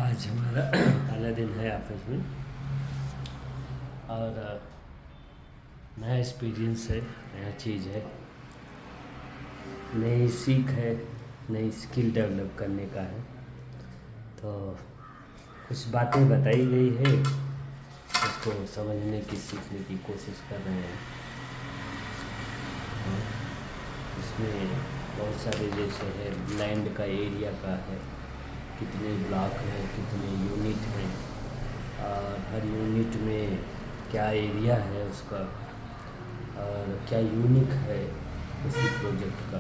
आज हमारा पहला दिन है ऑफिस में और नया एक्सपीरियंस है, नया चीज़ है, नई सीख है, नई स्किल डेवलप करने का है। तो कुछ बातें बताई गई है, उसको समझने की, सीखने की कोशिश कर रहे हैं। इसमें बहुत सारे जैसे है लैंड का, एरिया का है, कितने ब्लॉक हैं, कितने यूनिट हैं और हर यूनिट में क्या एरिया है उसका और क्या यूनिक है उसी प्रोजेक्ट का,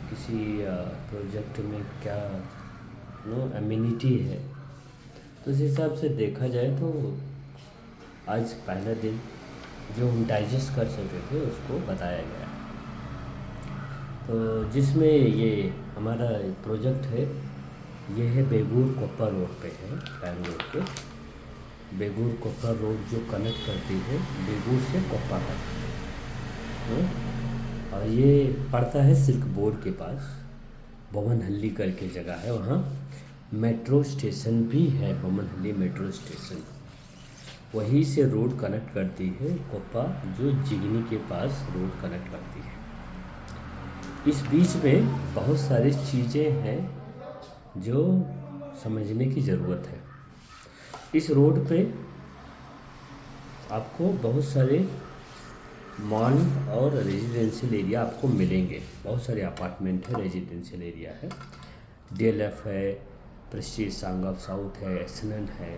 किसी प्रोजेक्ट में क्या एमिनिटी है। तो उस हिसाब से देखा जाए तो आज पहला दिन जो हम डाइजेस्ट कर सके थे उसको बताया गया। तो जिसमें ये हमारा प्रोजेक्ट है, ये है बेगूर कोप्पा रोड पे है, बैंगलोर के बेगूर कोप्पा रोड जो कनेक्ट करती है बेगूर से कोप्पा तक। और ये पड़ता है सिल्क बोर्ड के पास, बोमनहल्ली करके जगह है, वहाँ मेट्रो स्टेशन भी है, बोमनहल्ली मेट्रो स्टेशन। वहीं से रोड कनेक्ट करती है कोप्पा, जो जिगनी के पास रोड कनेक्ट करती है। इस बीच में बहुत सारी चीज़ें हैं जो समझने की ज़रूरत है। इस रोड पे आपको बहुत सारे मॉल और रेजिडेंशियल एरिया आपको मिलेंगे। बहुत सारे अपार्टमेंट है, रेजिडेंशियल एरिया है, DLF है, प्रेस्टीज सांग ऑफ साउथ है, एसनन है,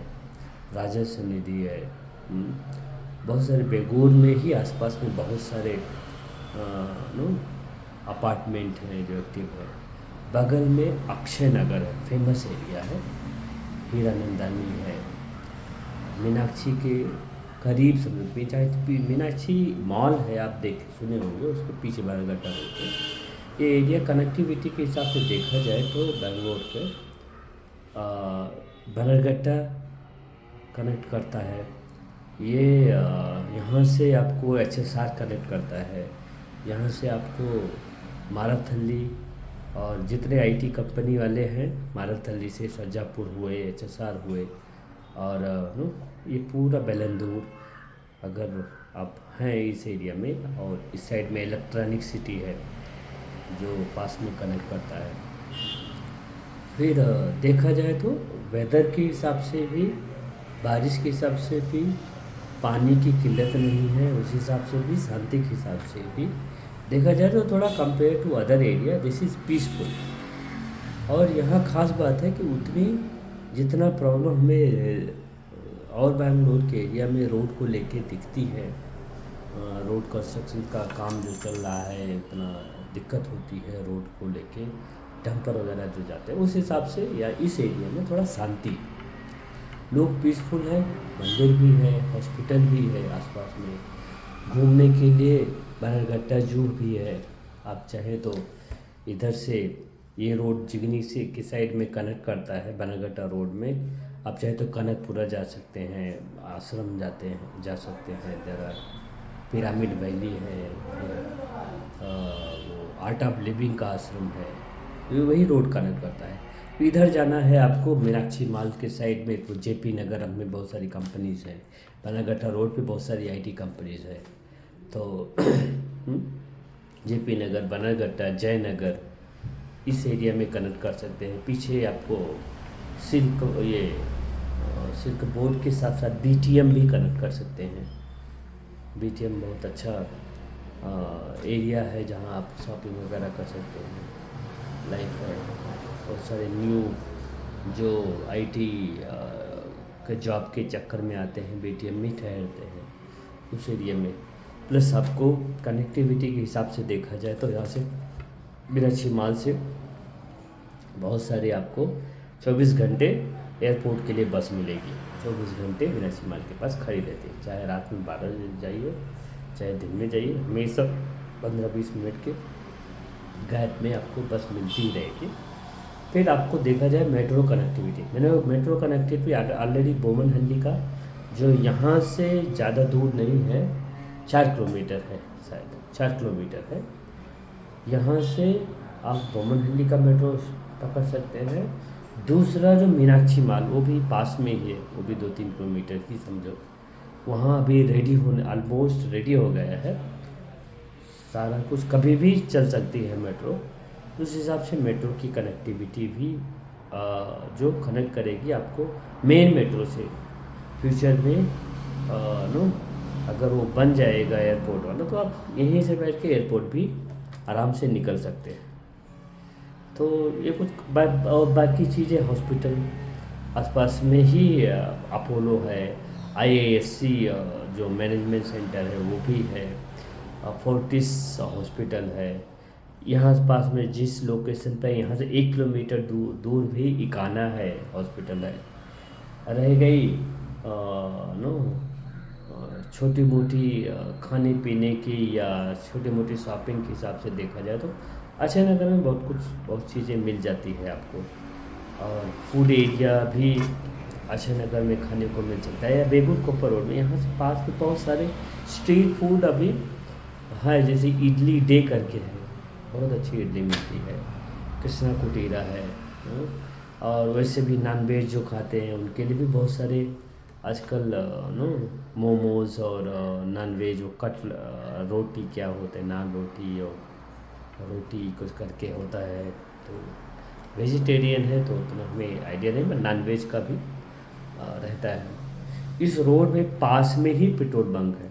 राजा सनिधि है। बहुत सारे बेगूर में ही आसपास में बहुत सारे अपार्टमेंट हैं जो एक्टिव है। बगल में अक्षय नगर है, फेमस एरिया है, हीरानंदानी है, मीनाक्षी के करीब समझ मीनाक्षी मॉल है, आप देख सुने होंगे, उसके पीछे बरगट्टा रोड पे। ये एरिया कनेक्टिविटी के हिसाब से देखा जाए तो बेंगलोर पे बरगट्टा कनेक्ट करता है, ये यहाँ से आपको HSR कनेक्ट करता है, यहाँ से आपको मारथली और जितने IT कंपनी वाले हैं, मारथली से सरजापुर हुए, HSR हुए, और ये पूरा बेलंदूर, अगर आप हैं इस एरिया में, और इस साइड में इलेक्ट्रॉनिक सिटी है जो पास में कनेक्ट करता है। फिर देखा जाए तो वेदर के हिसाब से भी, बारिश के हिसाब से भी, पानी की किल्लत नहीं है, उस हिसाब से भी, शांति के हिसाब से भी देखा जाए तो थोड़ा compare to other area this is peaceful. और यहाँ ख़ास बात है कि उतनी जितना प्रॉब्लम हमें और बेंगलोर के एरिया में रोड को लेके दिखती है, रोड कंस्ट्रक्शन का काम जो चल रहा है, इतना दिक्कत होती है रोड को लेके, डंपर वगैरह जो जाते हैं, उस हिसाब से या इस एरिया में थोड़ा शांति, लोग पीसफुल है, मंदिर भी है, हॉस्पिटल भी है आसपास में, घूमने के लिए बरगट्टा जू भी है। आप चाहें तो इधर से ये रोड जिगनी से की साइड में कनेक्ट करता है बनगट्टा रोड में, आप चाहे तो कनकपुरा जा सकते हैं, आश्रम जा सकते हैं, इधर पिरामिड वैली है, वो आर्ट ऑफ लिविंग का आश्रम है, ये वही रोड कनेक्ट करता है। इधर जाना है आपको मीनाक्षी मॉल के साइड में, तो JP नगर में बहुत सारी कंपनीज़ हैं, बनगट्टा रोड पे बहुत सारी IT कंपनीज़ है। तो JP नगर, बनगट्टा, जयनगर, इस एरिया में कनेक्ट कर सकते हैं। पीछे आपको सिल्क बोर्ड के साथ साथ BTM भी कनेक्ट कर सकते हैं। BTM बहुत अच्छा एरिया है जहां आप शॉपिंग वगैरह कर सकते हैं, लाइक बहुत सारे न्यू जो IT के जॉब के चक्कर में आते हैं, BTM में ठहरते हैं उस एरिया में। प्लस आपको कनेक्टिविटी के हिसाब से देखा जाए तो यहाँ से मीनाक्षी मॉल से बहुत सारे आपको 24 घंटे एयरपोर्ट के लिए बस मिलेगी, 24 घंटे मीनाक्षी मॉल के पास खड़ी रहती है, चाहे रात में 12 बजे जाइए, चाहे दिन में जाइए, हमेशा 15-20 मिनट के गैप में आपको बस मिलती ही रहेगी। फिर आपको देखा जाए मेट्रो कनेक्टिविटी, मैंने मेट्रो कनेक्टिविटी ऑलरेडी बोमनहल्ली का, जो यहाँ से ज़्यादा दूर नहीं है, 4 किलोमीटर है, शायद 4 किलोमीटर है, यहाँ से आप बोमनहल्ली का मेट्रो पकड़ सकते हैं, दूसरा जो मीनाक्षी मॉल वो भी पास में ही है, वो भी 2-3 किलोमीटर की समझो। वहाँ अभी रेडी होने ऑलमोस्ट रेडी हो गया है सारा कुछ, कभी भी चल सकती है मेट्रो। उस हिसाब से मेट्रो की कनेक्टिविटी भी जो कनेक्ट करेगी आपको मेन मेट्रो से फ्यूचर में नो, अगर वो बन जाएगा एयरपोर्ट वाला तो आप यहीं से बैठ के एयरपोर्ट भी आराम से निकल सकते हैं। तो ये कुछ और बाकी चीज़ें हॉस्पिटल आसपास में ही अपोलो है, आईआईएससी जो मैनेजमेंट सेंटर है वो भी है, फोर्टिस हॉस्पिटल है। यहाँ पास में जिस लोकेशन पे यहाँ से 1 किलोमीटर दूर भी इकाना है हॉस्पिटल है। रह गई नो छोटी मोटी खाने पीने की या छोटी मोटी शॉपिंग के हिसाब से देखा जाए तो अक्षय नगर में बहुत चीज़ें मिल जाती है आपको। और फूड एरिया भी अक्षय नगर में खाने को मिल सकता है, या बेगूर कोपर रोड में यहाँ से पास में बहुत सारे स्ट्रीट फूड अभी है, जैसे इडली डे करके है, बहुत अच्छी इडली मिलती है। कृष्णा कुटीरा है। और वैसे भी नॉन वेज जो खाते हैं उनके लिए भी बहुत सारे आजकल नो मोमोज और नॉन वेज वो कट रोटी क्या होते हैं, नान रोटी और रोटी कुछ करके होता है। तो वेजिटेरियन है तो उतना हमें आइडिया नहीं, पर नॉन वेज का भी रहता है। इस रोड में पास में ही पेट्रोल बंक है,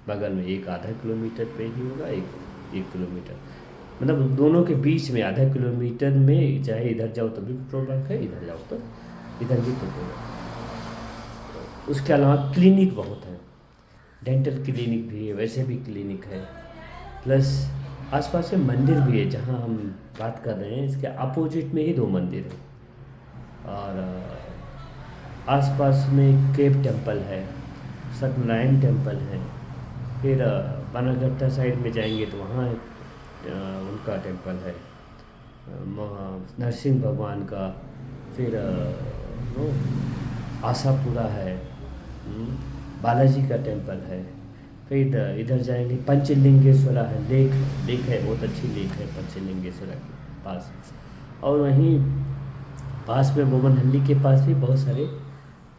बगल में एक आधा किलोमीटर पे ही होगा, एक किलोमीटर, मतलब दोनों के बीच में आधा किलोमीटर में, चाहे इधर जाओ तो भी पेट्रोल बंक है, इधर जाओ तो इधर भी पेट्रोल बंक है। उसके अलावा क्लिनिक बहुत है, डेंटल क्लिनिक भी है, वैसे भी क्लिनिक है, प्लस आसपास में मंदिर भी है। जहाँ हम बात कर रहे हैं इसके अपोजिट में ही 2 मंदिर हैं। और आसपास में केव टेम्पल है, सत्यनारायण टेम्पल है। फिर बनाघट्टा साइड में जाएंगे तो वहाँ उनका टेम्पल है, नरसिंह भगवान का। फिर नो आशापुरा है, बालाजी का टेम्पल है। फिर इधर जाएंगे पंचलिंगेश्वरा है, लेक है, बहुत अच्छी लेक है पंचलिंगेश्वरा के पास। और वहीं पास में बोमनहल्ली के पास भी बहुत सारे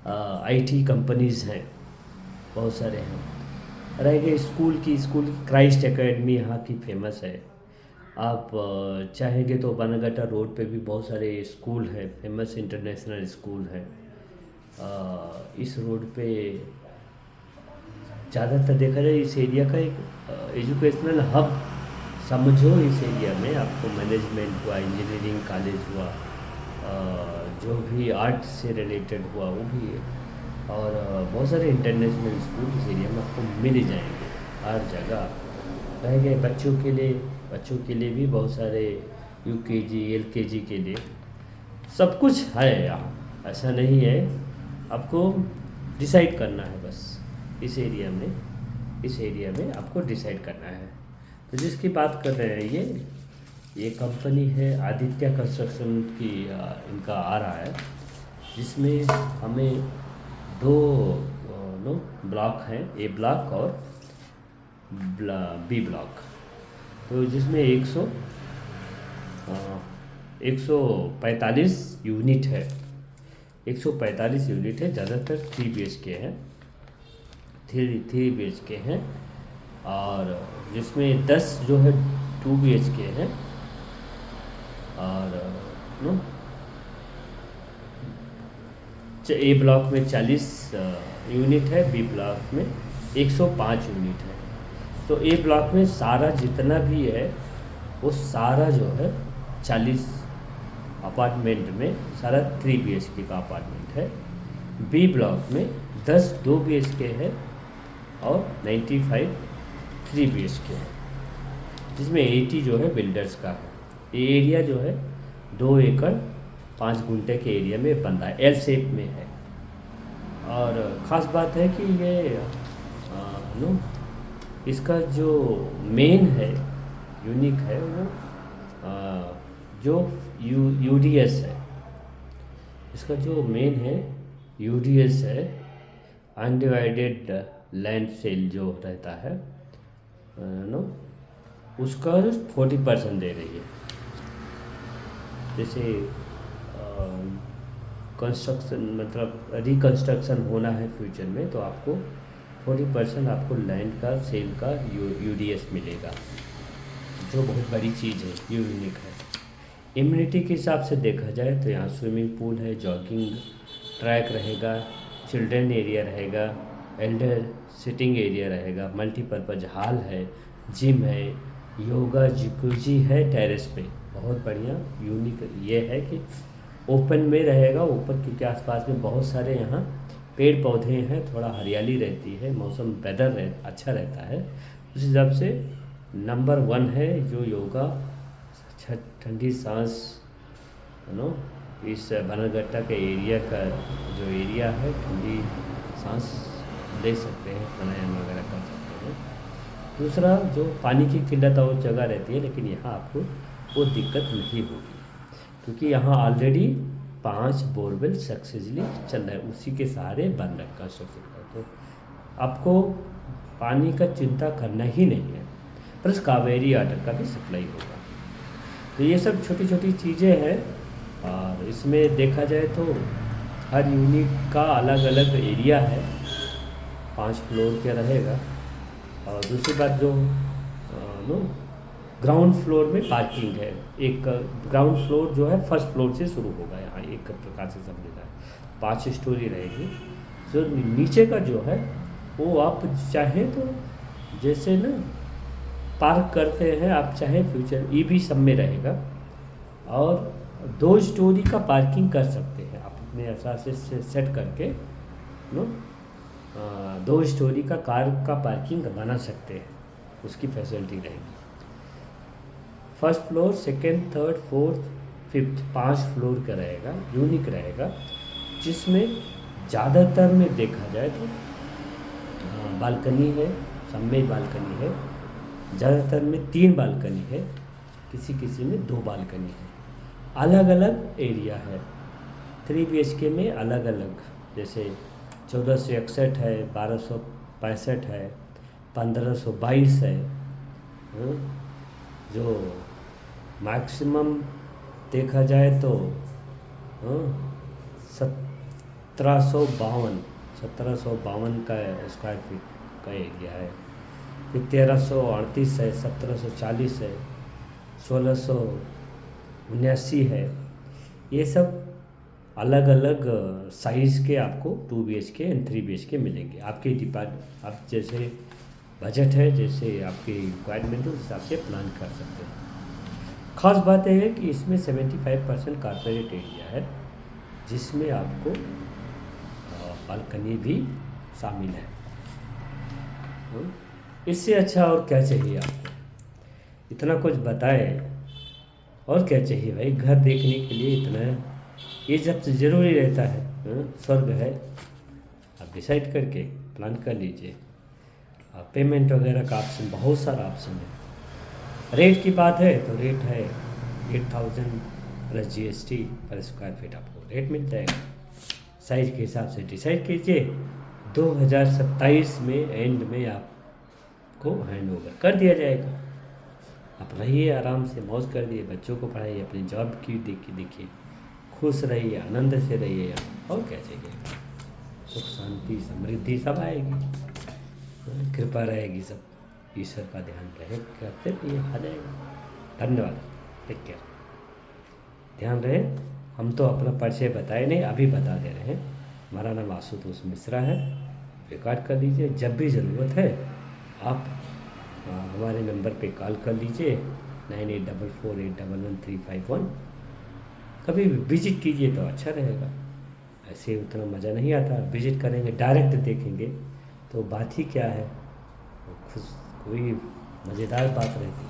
आईटी कंपनीज़ हैं, बहुत सारे हैं। रह गए स्कूल की क्राइस्ट एकेडमी यहाँ की फेमस है। आप चाहेंगे तो बनाघट्टा रोड पे भी बहुत सारे स्कूल हैं, फेमस इंटरनेशनल स्कूल हैं। इस रोड पे ज़्यादातर देखा जाए इस एरिया का एक एजुकेशनल हब समझो। इस एरिया में आपको मैनेजमेंट हुआ, इंजीनियरिंग कॉलेज हुआ, जो भी आर्ट से रिलेटेड हुआ वो भी है। और बहुत सारे इंटरनेशनल स्कूल इस एरिया में आपको मिल ही जाएंगे हर जगह। रह गए बच्चों के लिए भी बहुत सारे यूकेजी एलकेजी के लिए सब कुछ है यहाँ, ऐसा नहीं है। आपको डिसाइड करना है बस, इस एरिया में आपको डिसाइड करना है। तो जिसकी बात कर रहे हैं ये कंपनी है आदित्य कंस्ट्रक्शन की, इनका आ रहा है, जिसमें हमें 2 ब्लॉक हैं, ए ब्लॉक और बी ब्लॉक। तो जिसमें 145 यूनिट है, 145 यूनिट है, ज़्यादातर 3 BHK है, 3 BHK हैं। और जिसमें 10 जो है 2 BHK है। और नो ए ब्लॉक में 40 यूनिट है, बी ब्लॉक में 105 यूनिट है। तो ए ब्लॉक में सारा जितना भी है वो सारा जो है 40 अपार्टमेंट में सारा 3 BHK का अपार्टमेंट है। बी ब्लॉक में 10 2 BHK है और 95 3 BHK है, जिसमें 80 जो है बिल्डर्स का है। ये एरिया जो है 2 एकड़ 5 गुंठे के एरिया में बन रहा है, एल शेप में है। और ख़ास बात है कि ये इसका जो मेन है यूनिक है वो जो यूडीएस है। इसका जो मेन है यूडीएस है, अनडिवाइडेड लैंड सेल जो रहता है उसका 40% दे रही है। जैसे कंस्ट्रक्शन मतलब रिकंस्ट्रक्शन होना है फ्यूचर में, तो आपको 40% आपको लैंड का सेल का यूडीएस मिलेगा, जो बहुत बड़ी चीज़ है, यूनिक है। इम्यूनिटी के हिसाब से देखा जाए तो यहाँ स्विमिंग पूल है, जॉगिंग ट्रैक रहेगा, चिल्ड्रन एरिया रहेगा, एल्डर सिटिंग एरिया रहेगा, मल्टीपर्पज़ हॉल है, जिम है, योगा जिकुजी है टेरेस पे, बहुत बढ़िया यूनिक ये है कि ओपन में रहेगा, ऊपर क्योंकि आसपास में बहुत सारे यहाँ पेड़ पौधे हैं, थोड़ा हरियाली रहती है, मौसम वेदर अच्छा रहता है, उस हिसाब से नंबर 1 है जो योगा ठंडी सांस इस बनारघट्टा के एरिया का जो एरिया है, ठंडी सांस ले सकते हैं, प्राणायाम वगैरह कर सकते हैं। दूसरा जो पानी की किल्लत और जगह रहती है, लेकिन यहाँ आपको वो दिक्कत नहीं होगी क्योंकि यहाँ ऑलरेडी 5 बोरवेल सक्सेसफुली चल रहा है, उसी के सहारे बन रखा है, तो आपको पानी का चिंता करना ही नहीं है। प्लस कावेरी वाटर का भी सप्लाई होगा। तो ये सब छोटी छोटी चीज़ें हैं, और इसमें देखा जाए तो हर यूनिट का अलग अलग एरिया है, 5 फ्लोर का रहेगा। और दूसरी बात जो ग्राउंड फ्लोर में पार्किंग है, एक ग्राउंड फ्लोर जो है फर्स्ट फ्लोर से शुरू होगा, यहाँ एक प्रकार से समझना है 5 स्टोरी रहेगी। जो नीचे का जो है वो आप चाहें तो जैसे ना पार्क करते हैं, आप चाहें फ्यूचर भी सब में रहेगा, और 2 स्टोरी का पार्किंग कर सकते हैं आप अपने हिसाब से सेट करके 2 स्टोरी का कार का पार्किंग बना सकते हैं, उसकी फैसिलिटी रहेगी। First floor, second, third, fourth, fifth 5 floor का रहेगा, यूनिक रहेगा, जिसमें ज़्यादातर में देखा जाए तो बालकनी है, सब में बालकनी है, ज़्यादातर में 3 बालकनी है, किसी किसी में 2 बालकनी है, अलग अलग एरिया है। 3 BHK में अलग अलग, जैसे 1461 है, 1265 है, 1522 है, जो मैक्सिमम देखा जाए तो 1752 का स्क्वायर फीट का एरिया है। फिर 1338 है, 1740 है, 1679 है। ये सब अलग अलग साइज़ के आपको 2 BHK एंड 3 BHK मिलेंगे। आपके आप जैसे बजट है, जैसे आपकी रिक्वायरमेंट है, उस हिसाब से प्लान कर सकते हैं। ख़ास बात यह है कि इसमें 75% कॉर्पोरेट एरिया है, जिसमें आपको बालकनी भी शामिल है। इससे अच्छा और क्या चाहिए आपको? इतना कुछ बताए, और क्या चाहिए भाई? घर देखने के लिए इतना ये सबसे ज़रूरी रहता है। स्वर्ग है, आप डिसाइड करके प्लान कर लीजिए। पेमेंट वगैरह का ऑप्शन, बहुत सारा ऑप्शन है। रेट की बात है तो रेट है 8000 प्लस GST पर स्क्वायर फीट आपको रेट मिल जाएगा। साइज के हिसाब से डिसाइड कीजिए। 2027 में एंड में आपको हैंड ओवर कर दिया जाएगा। आप रहिए आराम से, मौज कर दिए, बच्चों को पढ़ाइए, अपनी जॉब की देखिए, खुश रहिए, आनंद से रहिए, और क्या चाहिए? सुख शांति समृद्धि सब आएगी, कृपा रहेगी, सब ईश्वर का ध्यान रहे करते ये आ जाएगा। धन्यवाद, टेक केयर, ध्यान रहे। हम तो अपना परिचय बताए नहीं, अभी बता दे रहे हैं। हमारा नाम आशुतोष मिश्रा है। रिकॉर्ड कर लीजिए, जब भी ज़रूरत है आप हमारे नंबर पे कॉल कर लीजिए 9844811351। कभी भी विजिट कीजिए तो अच्छा रहेगा। ऐसे उतना मज़ा नहीं आता, विजिट करेंगे, डायरेक्ट देखेंगे तो बात ही क्या है, कोई मज़ेदार बात रहती है।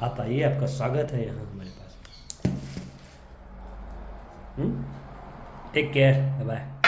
आप आइए, आपका स्वागत है यहाँ हमारे पास। Take care, bye.